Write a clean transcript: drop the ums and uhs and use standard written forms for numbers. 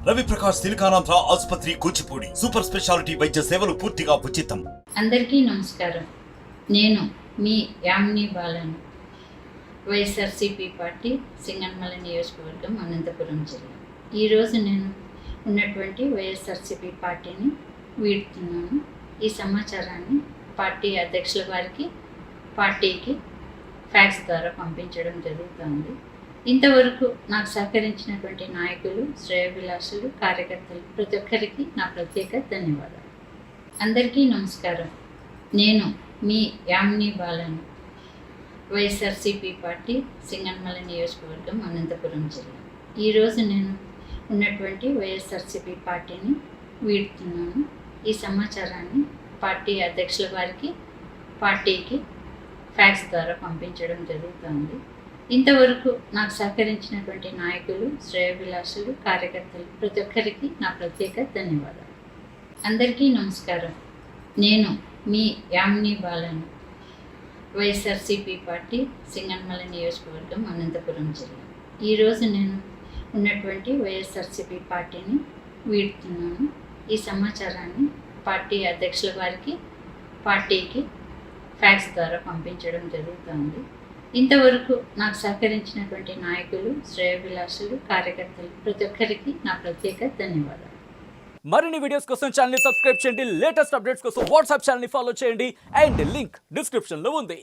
రవి ప్రకాష్ సిలికానాంధ్ర ఆసుపత్రి Kuchipudi super speciality వైద్య సేవలు పూర్తిగా ఉచితం. అందరికీ నమస్కారం. నేను మీ యామిని బాలను, వైఎస్ఆర్సీపీ పార్టీ సింగనమల నియోజకవర్గం, అనంతపురం జిల్లా. ఈరోజు నేను ఉన్నటువంటి వైఎస్ఆర్సీపీ పార్టీని వీడుతున్నాను. ఈ సమాచారాన్ని పార్టీ అధ్యక్షుల వారికి, పార్టీకి ఫ్యాక్స్ ద్వారా పంపించడం జరుగుతుంది. ఇంతవరకు నాకు సహకరించినటువంటి నాయకులు, శ్రేయోభిలాషులు, కార్యకర్తలు ప్రతి ఒక్కరికి నా ప్రత్యేక ధన్యవాదాలు. అందరికీ నమస్కారం. నేను మీ యామిని బాలను, వైఎస్ఆర్సీపీ పార్టీ సింగనమల నియోజకవర్గం, అనంతపురం జిల్లా. ఈరోజు నేను ఉన్నటువంటి వైఎస్ఆర్సీపీ పార్టీని వీడుతున్నాను. ఈ సమాచారాన్ని పార్టీ అధ్యక్షుల వారికి, పార్టీకి ఫ్యాక్స్ ద్వారా పంపించడం జరుగుతుంది. ఇంతవరకు నాకు సహకరించినటువంటి నాయకులు, శ్రేయోభిలాషులు, కార్యకర్తలు ప్రతి ఒక్కరికి నా ప్రత్యేక ధన్యవాదాలు. అందరికీ నమస్కారం. నేను మీ యామిని బాలను, వైఎస్ఆర్సీపీ పార్టీ సింగనమల నియోజకవర్గం, అనంతపురం జిల్లా. ఈరోజు నేను ఉన్నటువంటి వైఎస్ఆర్సీపీ పార్టీని వీడుతున్నాను. ఈ సమాచారాన్ని పార్టీ అధ్యక్షుల వారికి, పార్టీకి ఫ్యాక్స్ ద్వారా పంపించడం జరుగుతుంది. ఇంతవరకు నాకు సహకరించినటువంటి నాయకులు, శ్రేయోభిలాషులు, కార్యకర్తలు ప్రతి ఒక్కరికి నా ప్రత్యేక ధన్యవాదాలు. మరిన్ని వీడియోస్ కోసం ఛానల్ ని సబ్స్క్రైబ్ చేయండి. లేటెస్ట్ అప్డేట్స్ కోసం వాట్సాప్ ఛానల్ ని ఫాలో చేయండి. అండ్ లింక్ డిస్క్రిప్షన్ లో ఉంది.